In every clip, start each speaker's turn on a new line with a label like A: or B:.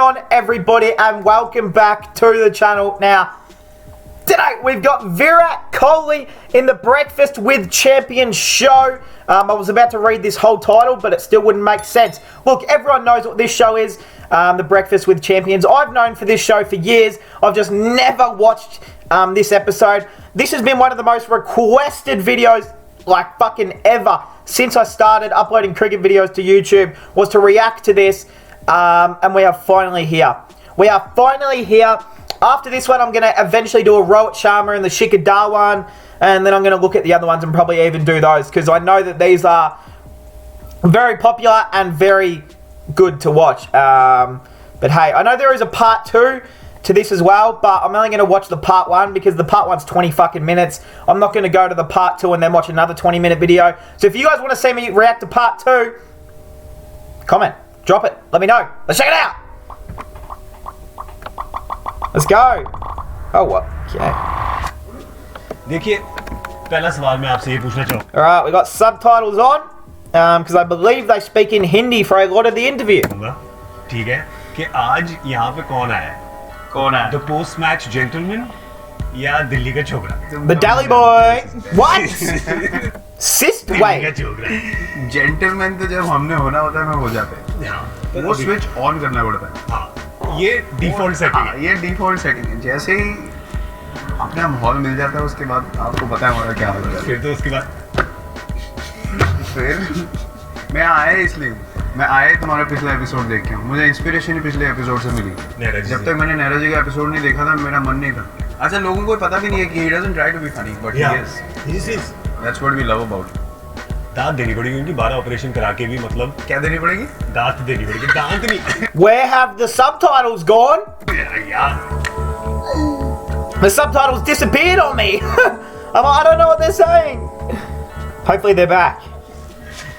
A: on, everybody, and welcome back to the channel. Now, today we've got Virat Kohli in the Breakfast with Champions show. I was about to read this whole title, but it still wouldn't make sense. Look, everyone knows what this show is, the Breakfast with Champions. I've known for this show for years. I've just never watched this episode. This has been one of the most requested videos, like fucking ever, since I started uploading cricket videos to YouTube, was to react to this. And we are finally here. We are finally here. After this one, I'm going to eventually do a Rohit Sharma and the Shikhar Dhawan, and then I'm going to look at the other ones and probably even do those, because I know that these are very popular and very good to watch. But hey, I know there is a part 2 to this as well, but I'm only going to watch the part 1 because the part 1's 20 fucking minutes. I'm not going to go to the part 2 and then watch another 20-minute video. So if you guys want to see me react to part 2, comment. Drop it. Let me know. Let's check it out. Let's go. Oh, what? Okay.
B: देखिए, पहला सवाल मैं आपसे ये पूछना चाहूँ.
A: All right, we got subtitles on because I believe they speak in Hindi for a lot of the interview.
B: ठीक है कि आज यहाँ पे कौन आया?
C: कौन है?
B: The post match gentleman या दिल्ली का छोकरा?
A: The Delhi boy. What? Sister,
B: Delhi का
A: wait.
B: छोकरा.
C: जेंटलमैन तो जब हमने होना होता है मैं हो जाते हैं. वो स्विच ऑन करना पड़ता है.
B: हाँ, ये डिफॉल्ट सेटिंग है.
C: ये डिफॉल्ट सेटिंग है. जैसे ही अपना माहौल मिल जाता है उसके बाद आपको पता है हमारा क्या होगा.
B: फिर तो उसके बाद
C: फिर मैं आया इसलिए मैं आया तुम्हारा पिछला एपिसोड देख के. मुझे इंस्पिरेशन ही पिछले एपिसोड से मिली. जब तक मैंने नेहरा जी का एपिसोड नहीं देखा था मेरा मन नहीं था. अच्छा, लोगों को पता भी नहीं है कि he doesn't try to be funny but he is. That's what we love about.
B: दांत देनी पड़ेगी उनकी 12 ऑपरेशन करा के भी. मतलब
C: क्या देनी पड़ेगी?
B: दांत देनी पड़ेगी. दांत नहीं.
A: Where have the subtitles gone?
B: यार
A: The subtitles disappeared on me. I don't know what they're saying. Hopefully they're back.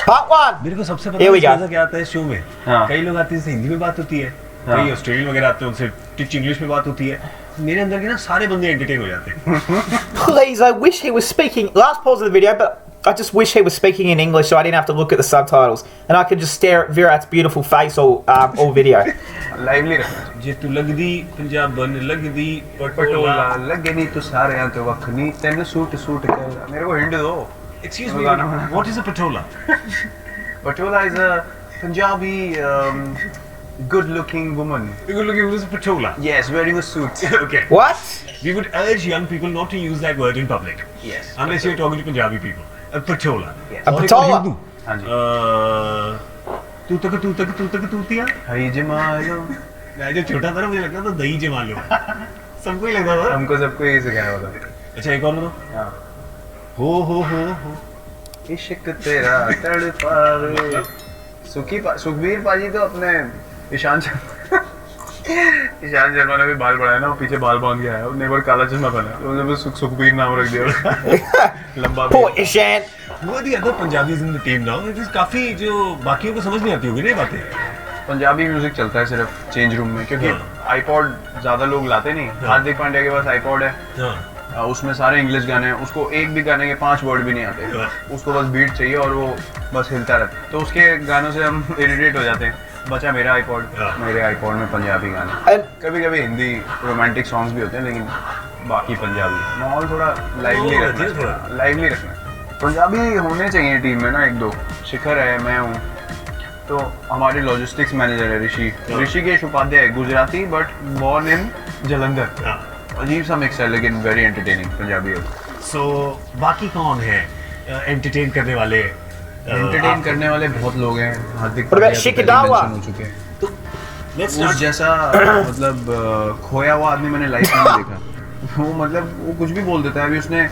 A: Part 1.
B: मेरे को सबसे
A: Here we go.
B: पता क्या आता है शो में.
C: हाँ.
B: कई लोग आते हैं जिनसे हिंदी में बात होती है. कई ऑस्ट्रेलियन वगैरह आते हैं उनसे टिच इंग्लिश में बात होती है. मेरे अंदर के ना सारे बंदे एंटरटेन हो जाते हैं.
A: Please, I wish he was speaking. Last pause of the video, but I just wish he was speaking in English so I didn't have to look at the subtitles and I could just stare at Virat's beautiful face all video.
C: Lively रखना चाहिए.
B: जे तू लगदी पंजाबन लगदी
C: पटोला लगे नहीं तो सारे यहाँ तो वखनी तेन सूट कर. मेरे को हिंट दो.
B: Excuse me, what is a patola?
C: Patola is a Punjabi good-looking woman.
B: Good looking, what is a patola?
C: Yes, wearing a suit.
B: Okay.
A: What?
B: We would urge young people not to use that word in public.
C: Yes.
B: Unless you're talking to Punjabi people. A patola.
C: Yes.
A: A
B: और एक
A: patola?
B: Hindu.
C: हाँ जी.
B: तू तक तूतिया.
C: हरी जमालो.
B: मैं जो छोटा था ना मुझे लगता था दही जमा लो. सबको ही लगता था.
C: हमको सबको यही सिखाया होता.
B: अच्छा एक और लो.
C: हाँ.
B: हो.
C: इश्क तेरा तड़पावे. सुखबीर पाजी तो अपने ईशान शर्मा ने भी बाल बढ़ाया ना. वो पीछे बाल बांध के आया. उसने एक बार काला चश्मा पहना. उन्होंने बस सुखबीर नाम रख दिया. लंबा.
A: Poor Ishan.
B: वो the other Punjabis in the team now. It is काफी जो बाकियों को समझ नहीं आती होगी ना ये बातें.
C: पंजाबी म्यूजिक चलता है सिर्फ चेंज रूम में क्योंकि आईपॉड ज्यादा लोग लाते नहीं. हार्दिक पांड्या के पास आईपॉड है. उसमें सारे इंग्लिश गाने हैं. उसको एक भी गाने के 5 वर्ड भी नहीं आते. उसको बस बीट चाहिए और वो बस हिलता रहता. तो उसके गानों से हम इरिटेट हो जाते हैं. बचा मेरा आईपॉड. मेरे आईपॉड में पंजाबी गाने. कभी कभी हिंदी रोमांटिक सॉन्ग्स भी होते हैं लेकिन बाकी पंजाबी. माहौल थोड़ा लाइवली रखना. पंजाबी होने चाहिए टीम में ना 1-2. शिखर है, मैं हूँ. तो हमारे लॉजिस्टिक्स मैनेजर है Rishikesh Upadhyay. Gujarati but born in Jalandhar. अजीब सा मिक्स है लेकिन वेरी एंटरटेनिंग पंजाबी है.
B: सो बाकी कौन है एंटरटेन करने वाले?
C: एंटरटेन करने वाले बहुत लोग हैं. हार्दिक
A: Shikhar Dhawan
C: हो चुके हैं.
B: तो
C: उस जैसा मतलब खोया हुआ आदमी मैंने लाइफ में नहीं देखा. वो मतलब वो कुछ भी बोल देता है. अभी उसने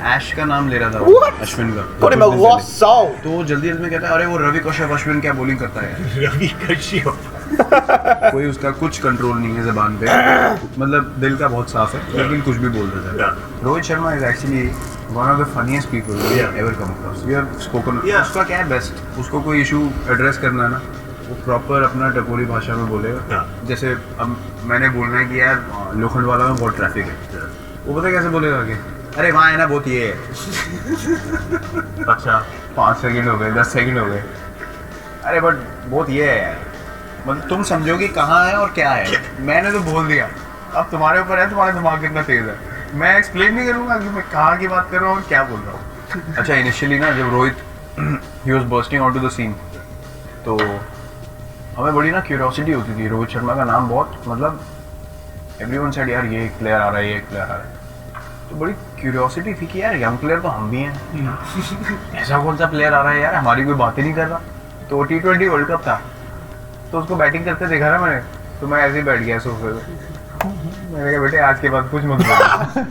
C: ऐश का नाम ले रहा था.
A: What?
C: अश्विन का.
A: Put him a lost soul.
C: तो जल्दी में कहता है अरे वो रवि कश्यप अश्विन क्या बॉलिंग करता है.
B: रवि कश्यप.
C: कोई उसका कुछ कंट्रोल नहीं है ज़बान पे. मतलब दिल का बहुत साफ है लेकिन कुछ भी बोल देता है. Rohit Sharma is actually one of the funniest people ever come across. We have spoken. उसका क्या है बेस्ट. उसको कोई इशू एड्रेस करना है ना वो प्रॉपर अपना टपोरी भाषा में बोलेगा. जैसे अब मैंने बोलना है कि यार लोखंडवाला में बहुत ट्रैफिक है. वो पता कैसे बोलेगा कि अरे वहाँ है ना बहुत ये है. अच्छा 5 सेकंड हो गए 10 सेकंड हो गए. अरे बट बहुत ये है. मतलब तुम समझो कि कहाँ है और क्या है। मैंने तो बोल दिया, अब तुम्हारे ऊपर है, तुम्हारा दिमाग कितना तेज है। मैं एक्सप्लेन नहीं करूँगा कि मैं कहाँ की बात कर रहा हूँ और क्या बोल रहा हूँ। अच्छा, इनिशियली ना जब Rohit he was bursting out to the scene, तो हमें बड़ी ना क्यूरियोसिटी होती थी। रोहित शर्मा का नाम बहुत, मतलब एवरीवन सेड यार ये एक प्लेयर आ रहा है, ये एक प्लेयर आ रहा है। तो बड़ी क्यूरियोसिटी थी कि यार यंग प्लेयर तो हम भी हैं, ऐसा कौन सा प्लेयर आ रहा है यार, हमारी कोई बात ही नहीं कर रहा। तो T20 वर्ल्ड कप था, तो उसको बैटिंग करते देखा ना मैंने, तो मैं ऐसे ही बैठ गया सोफे पे। मैंने कहा बेटे आज के बाद कुछ मत बोलो,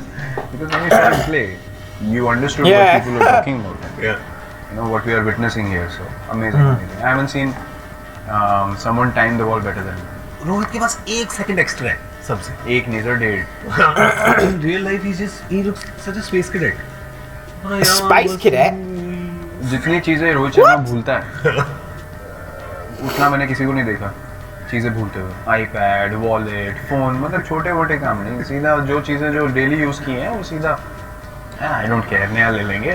C: because when you start to play, you understood what people are talking about.
B: Yeah.
C: You know what we are witnessing here, so amazing. Amazing. I haven't seen someone time the ball better than me.
B: Rohit के पास 1 second extra है सबसे।
C: एक नहीं sir, 1.5।
B: In real life he looks such a space cadet.
A: Space cadet?
C: जितनी चीजें रोहित शर्मा भूलता है उतना मैंने किसी को नहीं देखा चीजें भूलते हुए। आईपैड, वॉलेट, फोन, मतलब छोटे मोटे काम नहीं, सीधा जो चीजें जो डेली यूज की हैं वो सीधा आई डोंट केयर, नया ले लेंगे।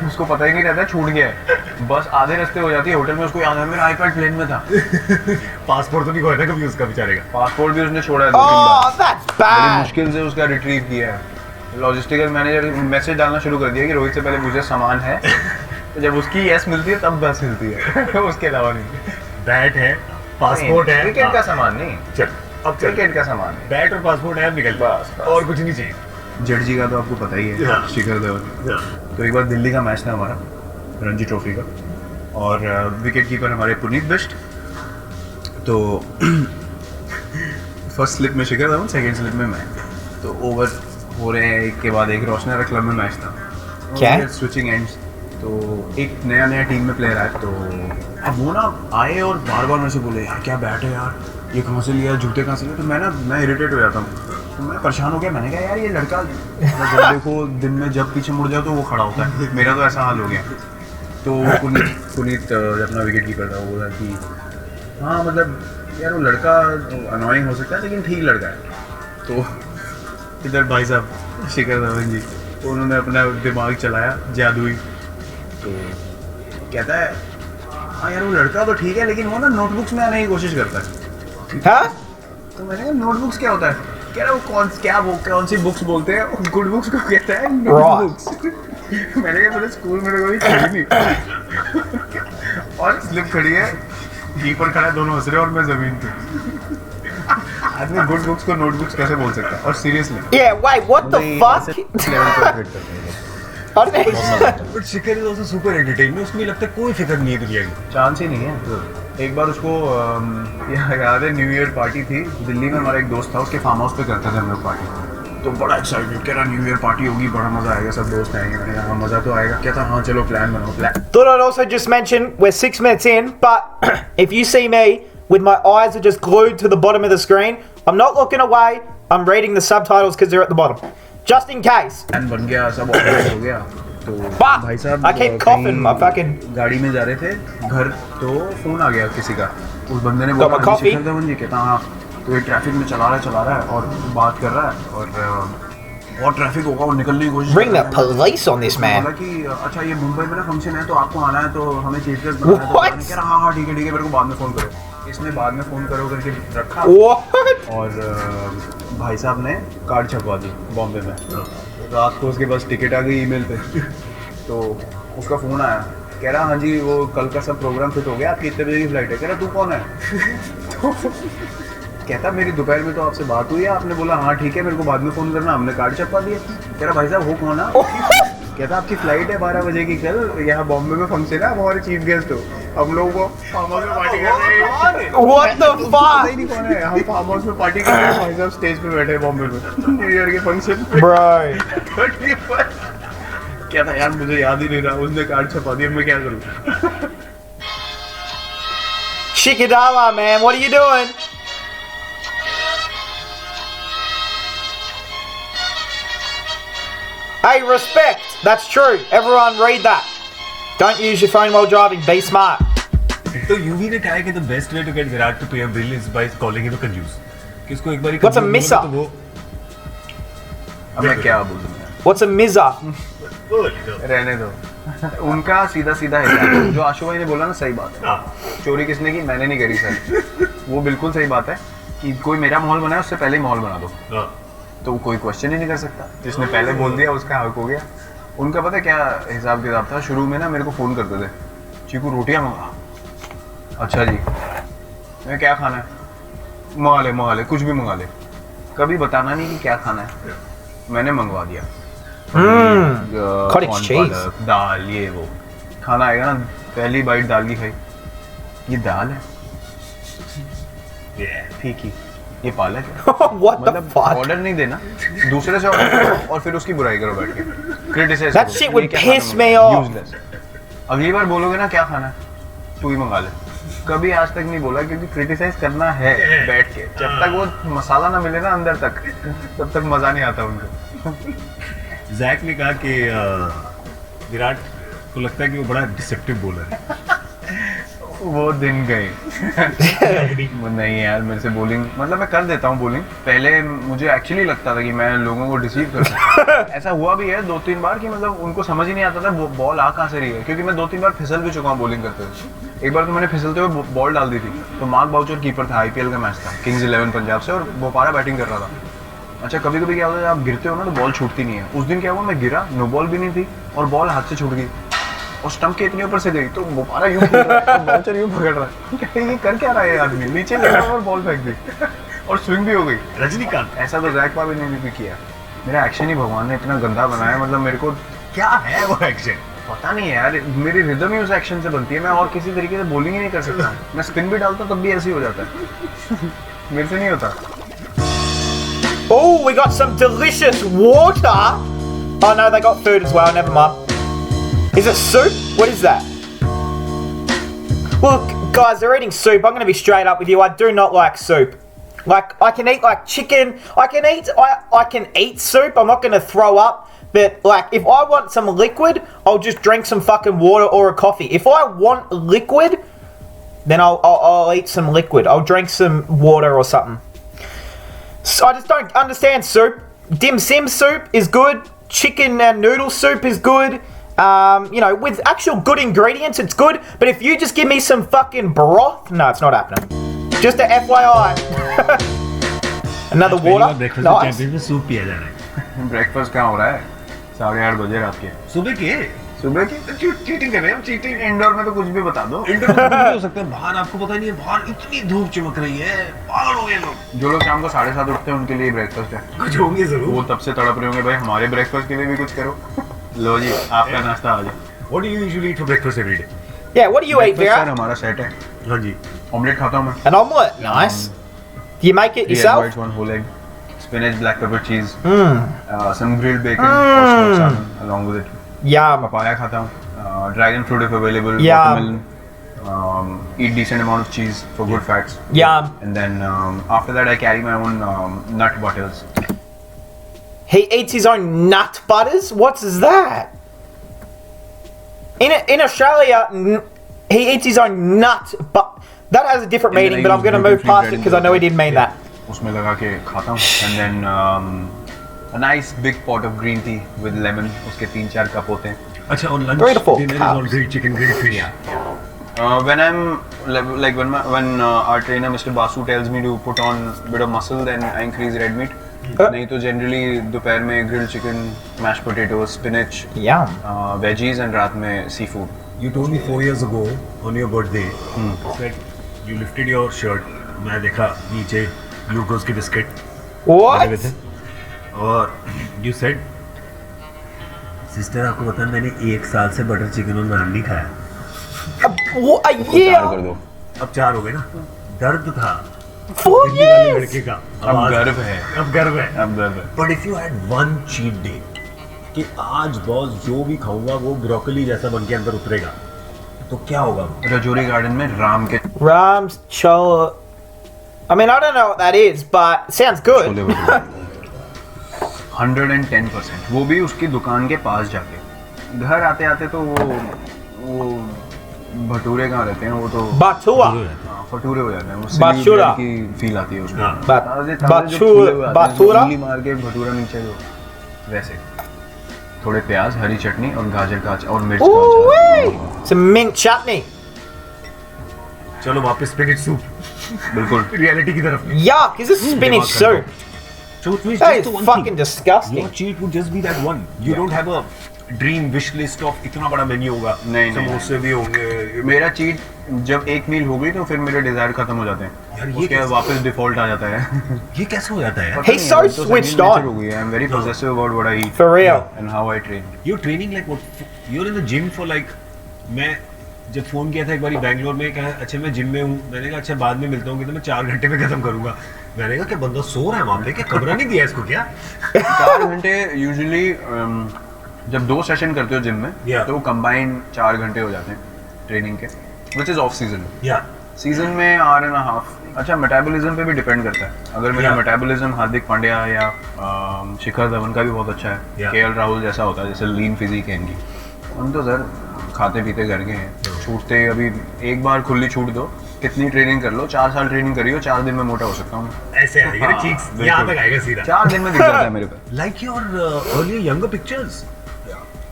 C: उसको पता ही नहीं रहता छूट गया है, बस आधे रास्ते हो जाती है होटल में, उसको याद है मेरा आईपैड प्लेन में था।
B: पासपोर्ट तो नहीं खोया था कभी उसका बेचारे का।
C: पासपोर्ट भी उसने छोड़ा है 2-3
A: Oh,
C: बार,
A: that's
C: बड़ी
A: bad.
C: मुश्किल से उसका रिट्रीव किया है। लॉजिस्टिकल मैनेजर मैसेज डालना शुरू कर दिया कि रोहित से पहले मुझे सामान है, तो जब उसकी यस मिलती है तब बस मिलती है, उसके अलावा नहीं।
B: बैट है, पासपोर्ट है,
C: क्रिकेट का सामान नहीं,
B: चल अब चल।
C: क्रिकेट का सामान है।
B: बैट और पासपोर्ट है, अब निकल
C: बस, बस।
B: और कुछ नहीं चाहिए।
C: जडेजा का तो आपको पता ही है,
B: हाँ।
C: शिखर धवन। तो एक बार दिल्ली का मैच था हमारा, रणजी ट्रॉफी का, और विकेट कीपर हमारे पुनीत बिष्ट। तो फर्स्ट स्लिप में शिखर धवन, सेकंड स्लिप में मैं। तो ओवर हो रहे हैं एक के बाद एक, रोशनर क्लब में मैच था।
A: क्या?
C: Switching ends. तो एक नया टीम में प्लेयर आया, तो अब वो ना आए और बार बार मेरे से बोले यार क्या बैट है यार, ये कहाँ से लिया, जूते कहाँ से लिया। तो मैं इरिटेट हो जाता हूँ, तो मैं परेशान हो गया। मैंने कहा यार ये लड़का जब देखो दिन में जब पीछे मुड़ जाओ तो वो खड़ा होता है, मेरा तो ऐसा हाल हो गया। तो पुनीत अपना विकेट कीपर था, वो बोला कि हाँ मतलब यार वो लड़का अनोइंग हो सकता है लेकिन ठीक लड़का है। तो इधर भाई साहब शिखर धवन जी, तो उन्होंने अपना दिमाग चलाया जादुई, तो कहता है हाँ यार वो लड़का तो ठीक है लेकिन वो ना नोटबुक्स में आने की कोशिश करता है।
A: Huh?
C: तो मैंने कहा नोटबुक्स क्या होता है? कह रहा वो कौन सी बुक्स बोलते हैं, गुड बुक्स को कहता है नोटबुक्स। मैंने कहा मेरे स्कूल में तो कोई खड़ी नहीं, और स्लिप खड़ी है, कीपर खड़ा है, दोनों हंस रहे और मैं जमीन पे। आदमी गुड बुक्स को नोटबुक्स कैसे बोल सकता है? और seriously
A: Yeah, wait, what the fuck?
B: But Shikhar is also super entertaining, उसमें लगता है कोई फिक्र नहीं है दुनिया की।
C: चांस ही नहीं है। एक बार उसको याद है न्यू ईयर पार्टी थी दिल्ली में, हमारा एक दोस्त था, उसके फार्म हाउस पे करते थे हम लोग पार्टी। तो बड़ा एक्साइटेड, कह रहा न्यू ईयर पार्टी होगी, बड़ा मजा आएगा, सब दोस्त आएंगे। मैंने कहा मजा तो आएगा। क्या था, हाँ चलो प्लान बनाओ। Plan
A: Thought I'd also just mention we're 6 minutes in, but if you see me with my eyes are just glued to the bottom of the screen, I'm not looking away. I'm reading the subtitles because they're at the bottom, just in case.
C: बन गया, सब organise हो गया। तो
A: Fuck!
C: भाई साहब
A: I keep coughing, my fucking.
C: गाड़ी में जा रहे थे घर, तो फोन आ गया किसी का। उस बंदे ने
A: Got my
C: बोला
A: coffee?
C: शिखर धवन जी, कहता हाँ तो ये ट्रैफिक में चला रहा है और बात कर रहा है, और ट्रैफिक होगा और निकलने की कोशिश
A: Bring
C: कर
A: the
C: रहा है।
A: police on this, man.
C: बोला कि अच्छा ये मुंबई में ना फंक्शन है तो आपको आना है, तो हमें चीफ गेस्ट बनाना है। तो
A: What?
C: मैंने कहा हाँ ठीक है मेरे को बाद में फ़ोन करो। इसने बाद में फ़ोन करो करके रखा,
A: What?
C: और भाई साहब ने कार्ड छपवा दी बॉम्बे में। रात को उसके पास टिकट आ गई ईमेल पे, तो उसका फ़ोन आया, कह रहा हाँ जी वो कल का सब प्रोग्राम फिट हो गया, आपकी इतने बजे की फ्लाइट है। कह रहा तू कौन है? तो कहता मेरी दोपहर में तो आपसे बात हुई है, आपने बोला हाँ ठीक है मेरे को बाद में फ़ोन करना, हमने कार्ड छपवा दिया। कह रहा भाई साहब वो कौन है? कहता आपकी फ्लाइट है 12 बजे की कल, यहाँ बॉम्बे में फंक्शन है, आप हमारे चीफ गेस्ट हो, हम लोग को फार्म हाउस में पार्टी कर रहे हैं।
A: What the
C: पता
A: fuck?
C: ही नहीं कौन है, हम फार्म हाउस में पार्टी कर रहे हैं, भाई साहब स्टेज पे बैठे हैं बॉम्बे में न्यू ईयर के फंक्शन पे।
A: Bro.
C: क्या था यार मुझे याद ही नहीं रहा, उसने कार्ड छपा दिया, मैं क्या करूँ?
A: Shikadala, man, what are you doing? Hey, respect. That's true. Everyone read that. Don't use your phone while driving. Be smart.
B: तो यूवी ने कहा है कि the best way to get Virat to pay a bill is by calling him a कंजूस, कि उसको एक बार
A: What's a missa?
B: तो वो
C: अब मैं क्या बोलूँ यार,
A: What's a mizza?
B: बोल दो।
C: रहने दो। उनका सीधा सीधा है। जो आशु भाई ने बोला ना सही बात है, चोरी किसने की, मैंने नहीं करी सर। वो बिल्कुल सही बात है कि कोई मेरा माहौल बनाए उससे पहले ही माहौल बना दो, तो कोई क्वेश्चन ही नहीं कर सकता। जिसने पहले बोल दिया उसका हक हो गया। उनका पता है क्या हिसाब किताब था, शुरू में ना मेरे को फ़ोन करते थे, चीकू रोटियाँ मंगा। अच्छा जी, मैं क्या खाना है, मंगा ले कुछ भी मंगा ले। कभी बताना नहीं कि क्या खाना है, मैंने मंगवा दिया।
A: Cottage cheese.
C: दाल, ये वो खाना आएगा ना, पहली बाइट दाल की खाई, ये दाल है, ठीक ही, ये पालक है।
A: What the
C: मतलब
A: fuck?
C: ऑर्डर नहीं देना, दूसरे से ऑर्डर करो और फिर उसकी बुराई करो बैठ के, criticize
A: That shit would piss me off.
C: Useless. अगली बार बोलोगे ना क्या खाना है, तू ही मंगा ले। कभी आज तक नहीं बोला, क्योंकि क्रिटिसाइज करना है बैठ के। जब तक वो मसाला ना मिले ना अंदर तक, तब तक मजा नहीं आता उनको।
B: जैक ने कहा कि विराट को लगता है कि वो बड़ा डिसेप्टिव बॉलर है।
C: वो दिन गए। नहीं यार, मेरे से बॉलिंग, मतलब मैं कर देता हूँ बॉलिंग। पहले मुझे एक्चुअली लगता था कि मैं लोगों को डिसीव कर सकता हूँ। ऐसा हुआ भी है 2-3 बार कि मतलब उनको समझ ही नहीं आता था बॉल आ कहाँ से रही है, क्योंकि मैं 2-3 बार फिसल भी चुका हूँ बॉलिंग करते हुए। एक बार तो मैंने फिसलते हुए बॉल डाल दी थी, तो मार्क बाउचर कीपर था, IPL का मैच था, किंग्स 11 पंजाब से, और बोपारा बैटिंग कर रहा था। अच्छा, कभी कभी क्या होता है, आप गिरते हो ना तो बॉल छूटती नहीं है। उस दिन क्या हुआ, मैं गिरा, नो बॉल भी नहीं थी और बॉल हाथ से छूट गई और स्टंप के इतने ऊपर से गई, तो बोपारा यूं खेल रहा है, बाउचर यूं पकड़ रहा है, ये कर क्या रहा है ये आदमी, नीचे गिरा और बॉल फेंक दी और स्विंग भी हो गई।
B: रजनीकांत
C: ऐसा तो जैक पा भी नहीं भी किया। मेरा एक्शन ही भगवान ने इतना गंदा बनाया, मतलब मेरे को
B: क्या है वो एक्शन,
C: पता नहीं है यार, मेरी रिदम ही उस एक्शन से बनती है। मैं और किसी तरीके से बॉलिंग ही नहीं कर सकता। मैं स्पिन भी डालता तब भी ऐसे ही हो जाता है। मेरे से नहीं होता।
A: Oh, we got some delicious water. Oh no, they got food as well. Never mind. Is it soup? What is that? Look, guys, they're eating soup. I'm going to be straight up with you. I do not like soup. Like, I can eat like chicken. I can eat soup. I'm not going to throw up. But like, if I want some liquid, I'll just drink some fucking water or a coffee. If I want liquid, then I'll eat some liquid. I'll drink some water or something. So I just don't understand soup. Dim sim soup is good. Chicken and noodle soup is good. You know, with actual good ingredients, it's good. But if you just give me some fucking broth, no, it's not happening. Just a FYI. Another water.
B: Breakfast
A: Nice.
B: Champions में soup पिया जा रहा है।
C: Breakfast कहाँ हो रहा है? 8:30 बजे रात के।
B: सुबह के
C: सुबह की
B: चीटिंग कर रहे हैं हम, चीटिंग
C: इंडोर में तो कुछ भी बता दो।
B: इंडोर में कुछ भी हो सकता है, बाहर आपको पता नहीं है, बाहर इतनी धूप चमक रही है, पागल हो गए लोग।
C: जो लोग शाम को 7:30 उठते हैं उनके लिए ब्रेकफास्ट है।
B: कुछ होंगे
C: वो
B: जरूर।
C: तब से तड़प रहे होंगे, भाई हमारे ब्रेकफास्ट के लिए भी कुछ करो। लो जी, आपका नाश्ता आ जाए।
B: What do you usually eat for breakfast every day?
A: Yeah, what do you eat,
C: sir
A: Vera?
C: हमारा सेट है।
B: हाँ जी।
C: ऑमलेट खाता हूँ मैं।
A: An omelette. Nice. Do you make it
C: 3 egg
A: yourself?
C: whites, 1 whole egg, spinach, black pepper, cheese,
A: Mmm.
C: some grilled bacon or smoked salmon along with it.
A: Yum.
C: Papaya खाता हूँ, dragon fruit if available,
A: Yeah.
C: watermelon, eat decent amount of cheese for good fats.
A: Yum.
C: And then after that I carry my own nut butters.
A: He eats his own nut butters? What is that? In Australia, he eats his own nut, but that has a different
C: And then
A: meaning,
C: I
A: but I'm
C: use
A: going to move
C: gluten-free
A: past
C: bread
A: it
C: in
A: because I know he
C: the-
A: didn't mean that.
C: उसमें लगा के खाता हूँ। And then a nice big pot of green tea with lemon. उसके 3-4 cup होते हैं।
B: अच्छा, और lunch
A: 3 to 4
B: dinner is all
A: cups.
B: grilled chicken, grilled fish.
C: When I'm like when our trainer Mr. Basu tells me to put on a bit of muscle, then I increase red meat. नहीं तो generally दोपहर में grilled chicken, mashed potatoes, spinach,
A: Yum.
C: veggies and रात में seafood.
B: You told me 4 years ago on your birthday that you lifted your shirt. मैं देखा नीचे glucose के बिस्किट लगे हुए थे
A: What?
B: और you said सिस्टर आपको पता है मैंने 1 साल से बटर चिकन और नान नहीं खाया।
A: A
C: प्यार कर
A: year?
C: दो।
B: अब 4 हो गए ना। दर्द था
A: 4
B: दिल्ली वाले
A: years?
B: लड़के का।
C: अब
B: आज-
C: गर्व है।
B: अब गर्व है।
C: अब गर्व है।
B: But if you had one cheat day कि आज बॉस जो भी खाऊंगा वो ब्रोकली जैसा बन के अंदर उतरेगा, तो क्या होगा?
C: रजौरी गार्डन में राम के
A: Rams, chola. I mean, I don't know what that is, but sounds good.
C: Chole bhature 110%। वो भी उसकी दुकान के पास जाके। घर आते आते तो वो भटूरे कहाँ रहते हैं, वो तो
A: Batua.
C: हाँ, भटूरे हो जाते हैं। वो
A: बाछुरा।
C: सिली ब्रेड की फील आती है उसमें।
B: हाँ।
C: ताजे ताजे जो फूले हुए आते हैं,
A: बाछुरा?
C: उंगली मार के भटूरा नीचे जो वैसे। थोड़े प्याज, हरी चटनी और गाजर का अचार और मिर्च का अचार।
A: Ooh-wee! Some mint chutney.
B: चलो वापस स्पिनच सूप
C: बिल्कुल।
B: रियलिटी की तरफ।
A: Yuck, is this spinach soup?
B: So it means
A: That
B: just
A: is
B: the one
A: fucking
B: thing.
A: disgusting.
B: Your cheat would just be that one. You don't have a dream wish list of इतना बड़ा menu होगा।
C: नहीं,
B: समोसे भी होंगे।
C: मेरा cheat जब एक मील हो गई तो फिर मेरे डिजायर खत्म हो जाते हैं।
B: यार, ये
C: उसके बाद
B: कैसे?
C: वापस डिफॉल्ट आ जाता है।
B: ये कैसे हो जाता है यार?
A: He's so switched on.
C: हो गई है। I'm very possessive about what I eat
A: For real.
C: and how I train.
B: You're training like what? You're in the gym for like मैं जब फोन किया था एक बार बैंगलोर में, कहा अच्छा मैं जिम में हूँ, मैंने कहा अच्छा बाद में मिलता हूँ, तो मैं 4 घंटे में खत्म करूंगा। मैंने कहा कि बंदा सो रहा है वहाँ पे, क्या कमरा नहीं दिया इसको क्या?
C: 4 घंटे यूजुअली जब 2 सेशन करते हो जिम में
B: Yeah.
C: तो वो कंबाइंड 4 घंटे हो जाते हैं ट्रेनिंग के, विच इज ऑफ सीजन।
B: या
C: सीजन में 1.5 अच्छा मेटाबॉलिज्म पे भी डिपेंड करता है। अगर मेरा
B: Yeah.
C: मेटाबॉलिज्म हार्दिक पांड्या या शिखर धवन का भी बहुत अच्छा है,
B: Yeah.
C: केएल राहुल जैसा होता है, जैसे लीन फिजिक है इनकी, उन तो सर खाते पीते घर के हैं, छूटते अभी एक बार खुली छूट दो, कितनी ट्रेनिंग कर लो, 4 साल ट्रेनिंग करी हो, 4 दिन में मोटा हो सकता हूँ।
B: ऐसे आएगा ना चीक्स,
C: बिल्कुल।
B: यहाँ तक आएगा सीधा।
C: 4 दिन में दिख जाता है मेरे पे।
B: Like your earlier younger pictures,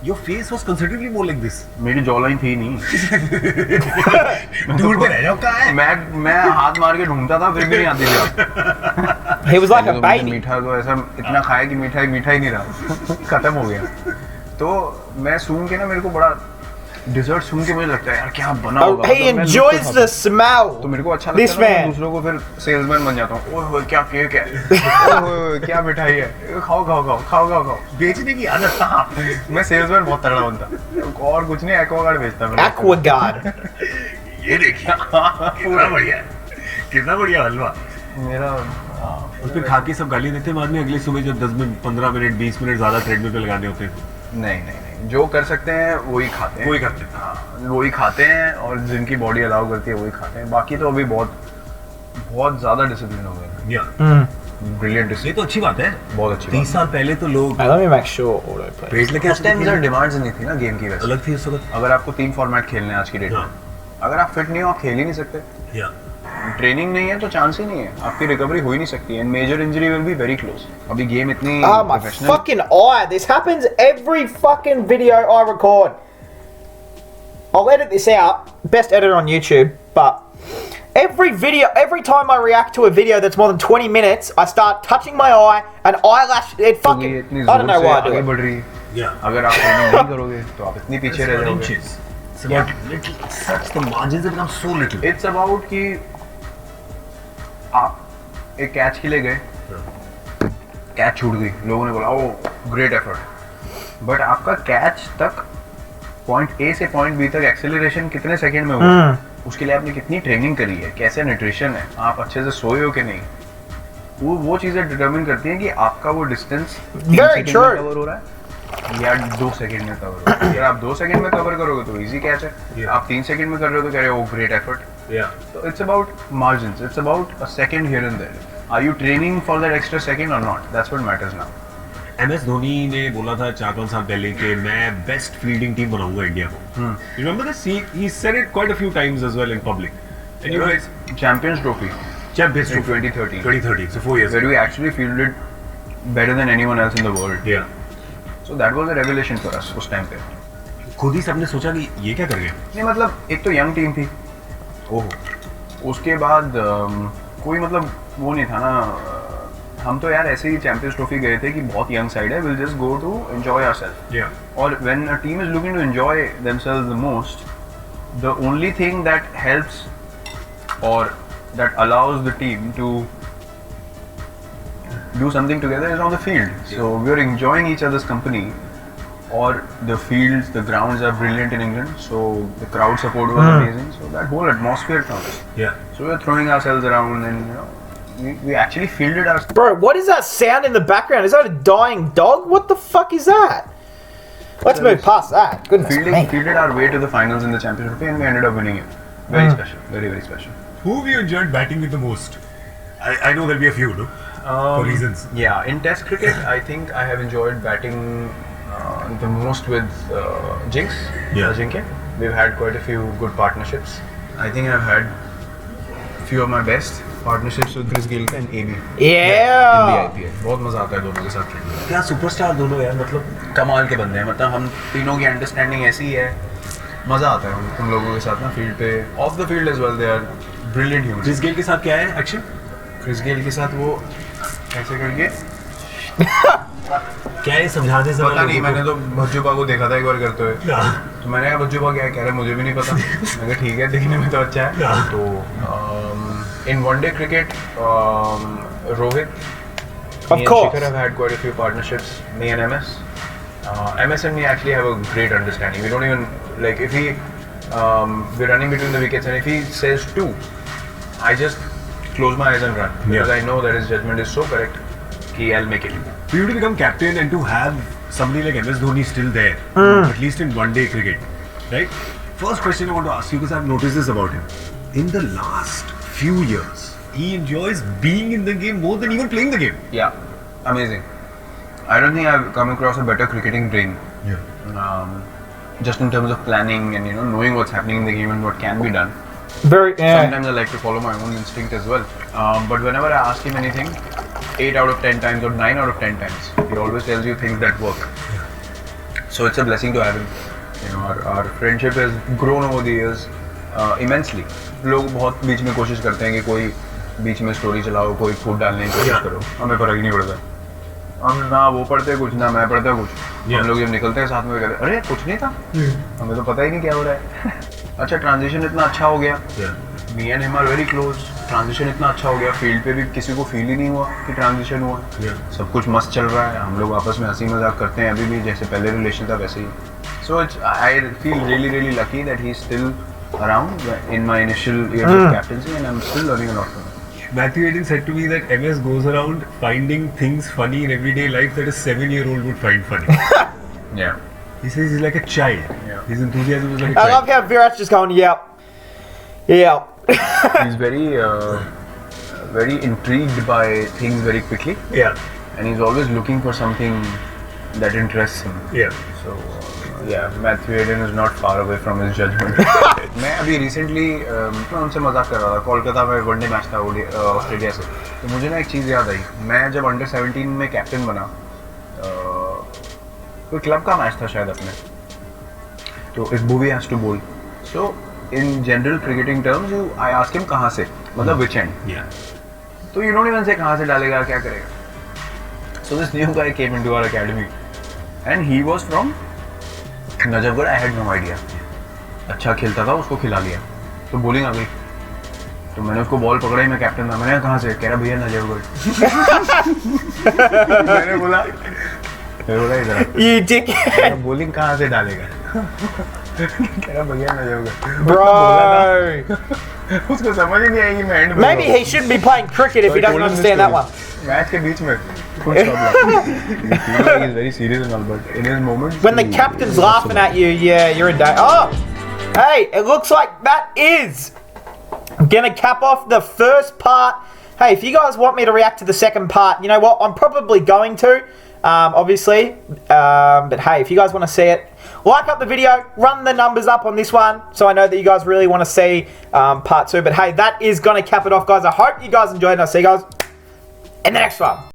B: your face was considerably more like this.
C: मेरी जॉलाइन थी नहीं।
B: दूर पे रह जाओ, कहाँ है?
C: मैं हाथ मार के ढूंढता था फिर भी नहीं आती थी आप।
A: He was like a
C: तो मुझे
A: baby.
C: मीठा तो ऐसा इतना खाया कि मीठा ही नहीं रहा, खत्म हो गया। तो मैं सूंघ के ना, मेरे को बड़ा डिजर्ट सूंघ के मुझे लगता है यार क्या बना
A: Oh,
C: होगा।
A: he
C: मतलब मैं
A: enjoys
C: लुत्फ
A: the
C: उठाता
A: smell.
C: हूँ। तो मेरे को अच्छा
A: This
C: लगता है ना, मैं
A: man.
C: दूसरों को फिर सेल्समैन बन जाता हूँ। ओए होए क्या केक है, ओए होए क्या मिठाई है, खाओ।
B: बेचने की आदत था।
C: मैं सेल्समैन बहुत तगड़ा बनता, और कुछ नहीं, एक्वागार्ड बेचता मैं।
A: Aquaguard.
B: ये देखिए कितना बढ़िया है, कितना बढ़िया हलवा।
C: मेरा
B: और फिर खा के सब गाली देते हैं बाद में, अगली सुबह जब 10 मिनट 15 मिनट 20 मिनट ज्यादा ट्रेडमिल पे लगाने होते हैं।
C: नहीं, जो कर सकते हैं वही खाते हैं।
B: वही करते हैं।
C: हाँ, वही खाते हैं, और जिनकी बॉडी अलाउ करती है वही खाते हैं। बाकी तो अभी बहुत ज़्यादा डिसिप्लिन हो गया,
B: या
C: ब्रिलियंट
B: ये
C: डिसिप्लिन,
B: तो अच्छी बात है।
C: बहुत अच्छी
B: 30 साल पहले तो लोग
A: Hey, let me make sure autoplay.
B: पेट लेके
C: उस टाइम सर डिमांड्स नहीं थी ना गेम की वैसे।
B: अलग थी उस वक्त।
C: अगर आपको 3 फॉर्मेट खेलने हैं आज की डेट में,
B: हाँ।
C: अगर आप फिट नहीं हो आप खेल ही नहीं सकते,
B: या
C: ट्रेनिंग नहीं है तो चांस ही नहीं है, आपकी रिकवरी हो ही नहीं सकती, and major injury will be very close. अभी गेम इतनी
A: Oh, my
C: professional,
A: fucking eye. This happens every fucking video I record. I'll edit this out. Best editor on YouTube. But every time I react to a video that's more than 20 minutes, I start touching my eye and eyelash. It fucking.
C: इतनी
A: I don't know
C: जोर
A: why
C: से
A: I do
C: आगे
A: it.
C: बढ़ रही है।
B: या
C: अगर आप ट्रेनिंग नहीं करोगे तो आप इतनी पीछे रह जाओगे।
B: inches. It's about little, such the margins have become so little.
C: It's about कि आप एक कैच के लिए गए, कैच छूट गई, लोगों ने बोला ओ ग्रेट एफर्ट, बट आपका कैच तक पॉइंट ए से पॉइंट बी तक एक्सेलरेशन कितने सेकंड में हुआ, उसके लिए आपने कितनी ट्रेनिंग करी है, कैसे न्यूट्रिशन है, आप अच्छे से सोए हो कि नहीं, वो चीज़ें डिटरमिन करती हैं कि आपका वो डिस्टेंस 3
A: Very
C: सेकंड
A: true.
C: में कवर हो रहा है या 2 सेकंड में कवर हो रहा है। अगर आप 2 सेकंड में कवर करोगे तो इजी कैच है,
B: Yeah.
C: आप 3 सेकंड में कर रहे हो तो कह रहे हो ग्रेट एफर्ट।
B: या
C: So it's about margins. It's about a second here and there. Are you training for that extra second or not? That's what matters now.
B: MS Dhoni ने बोला था 4-5 साल पहले कि मैं बेस्ट फील्डिंग टीम बनाऊंगा इंडिया को। You remember this? He said it quite a few times as well in public. And you guys,
C: Champions Trophy
B: Champions
C: in
B: Trophy
C: 2013,
B: 2013, so 4 years.
C: where we actually fielded better than anyone else in the world.
B: Yeah.
C: So that was a revelation for us उस time पे।
B: खुद ही सबने सोचा कि ये क्या कर गए।
C: नहीं मतलब एक तो यंग टीम थी, ओह उसके बाद कोई मतलब वो नहीं था ना, हम तो यार ऐसे ही चैंपियंस ट्रॉफी गए थे कि बहुत यंग साइड है, will just go to enjoy ourselves.
B: Yeah.
C: और when a team is looking to enjoy themselves the most, the only thing that helps और that allows the team to do something together is on the field. So we are enjoying each other's company, or the fields, the grounds are brilliant in England, so the crowd support was amazing, so that whole atmosphere counts.
B: Yeah.
C: So we are throwing ourselves around, and you know, we actually fielded our.
A: Bro, what is that sound in the background? Is that a dying dog? What the fuck is that? Let's move past that. Goodness me.
C: Fielded our way to the finals in the Champions Trophy, and we ended up winning it. Very special, very special.
B: Who have you enjoyed batting with the most? I know there'll be a few, no? For reasons.
C: Yeah, in Test cricket, I think I have enjoyed batting the most with Jinx.
B: Yeah.
C: Ajinkya. We've had quite a few good partnerships. I think I've had few of my best partnerships with Chris Gayle and AB
A: Yeah.
C: IPL बहुत मजा आता है दोनों के साथ खेलने में।
B: क्या सुपरस्टार दोनों यार, मतलब
C: कमाल के बंदे हैं, मतलब हम तीनों की अंडरस्टैंडिंग ऐसी ही है, मजा आता है उन लोगों के साथ ना फील्ड पे, off the field as well they are brilliant humans.
B: Chris Gayle के साथ क्या है एक्शन?
C: क्रिस गेल के साथ वो ऐसे करके
B: क्या है समझाने से
C: पता नहीं, मैंने तो भज्जूबा को देखा था एक बार करते हुए, तो मैंने कहा भज्जूबा क्या है, कह रहे मुझे भी नहीं पता। मैंने कहा ठीक है, देखने में तो अच्छा है। तो इन one day cricket Rohit
A: Of course.
C: Shikhar have had quite a few partnerships, me and MS. MS and me actually have a great understanding. We don't even, like, if he, we're running between the wickets and if he says two, I just close my eyes and run. Because I know that his judgment is so correct, I'll make it.
B: For you to become captain and to have somebody like MS Dhoni still there, at least in one day cricket, right? First question I want to ask you, because I've noticed this about him. In the last few years, he enjoys being in the game more than even playing the game.
C: Yeah, amazing. I don't think I've come across a better cricketing brain.
B: Yeah.
C: Just in terms of planning and knowing what's happening in the game and what can be done.
A: Very. Yeah.
C: Sometimes I like to follow my own instinct as well. But whenever I ask him anything, 8 out of 10 times or 9 out of 10 times, he always tells you things that work. So it's a blessing to have him. Our friendship has grown over the years immensely. लोग बहुत बीच में कोशिश करते हैं कि कोई बीच में story चलाओ, कोई फूट डालने की कोशिश करो, हमें फर्क ही नहीं पड़ता। हम ना वो पढ़ते कुछ, ना मैं पढ़ता कुछ। हम लोग जब निकलते हैं साथ में कहते हैं अरे कुछ नहीं था, हमें तो पता ही नहीं क्या हो रहा है। अच्छा, ट्रांजिशन इतना अच्छा हो गया, me and him are very close. Transition इतना अच्छा हो गया, फील्ड पे भी किसी को फील ही नहीं हुआ कि ट्रांजिशन हुआ। सब कुछ मस्त चल रहा है, हम लोग आपस में हंसी मजाक करते हैं अभी भी, जैसे पहले रिलेशन था वैसे ही। So I feel really lucky that he is still around in my initial years of captaincy, and I'm still learning a lot from him.
B: Matthew Hayden said to me that MS goes around finding things funny in everyday life that a 7-year-old would find funny.
C: Yeah.
B: He says he's like a child.
C: Yeah.
B: His enthusiasm is like a
A: I
B: child.
A: love how Virat's just going, yep.
C: He's very intrigued by things very quickly,
B: Yeah.
C: and he's always looking for something that interests him.
B: Yeah.
C: So Matthew Hayden is not far away from his judgment. मैं अभी recently मैं उनसे मजाक कर रहा था, कोलकाता में one day match था ऑस्ट्रेलिया से, तो मुझे ना एक चीज़ याद आई। मैं जब अंडर 17 में कैप्टन बना, कोई क्लब का मैच था शायद अपने, तो if बूवी has to bowl, so in general cricketing terms I ask him कहाँ से, मतलब विच एंड, तो यू डोंट इवन से कहाँ से डालेगा, क्या करेगा। So this new guy came into our academy and he was from Najafgarh. I had no idea. अच्छा खेलता था, उसको खिला लिया, तो बॉलिंग आ गई, तो मैंने उसको बॉल पकड़ाई, मैं कैप्टन था। मैंने कहाँ से, कह रहा भैया नजफगढ़। मैंने बोला इधर
A: You dick.
C: बॉलिंग कहाँ से डालेगा। कह रहा भैया नजफगढ़।
A: Bro.
C: उसको समझ ही नहीं आएगी मैं and.
A: Maybe he shouldn't be playing cricket if he doesn't understand that one.
C: Match के बीच में full stop left. You feel like he's very serious and all, but in his moments,
A: When the captain's laughing at you, yeah, you're in danger. Oh, hey, it looks like that is gonna cap off the first part. Hey, if you guys want me to react to the second part, you know what? I'm probably going to, obviously. But hey, if you guys want to see it, like up the video, run the numbers up on this one, so I know that you guys really want to see part 2. But hey, that is gonna cap it off, guys. I hope you guys enjoyed, and I'll see you guys in the next one.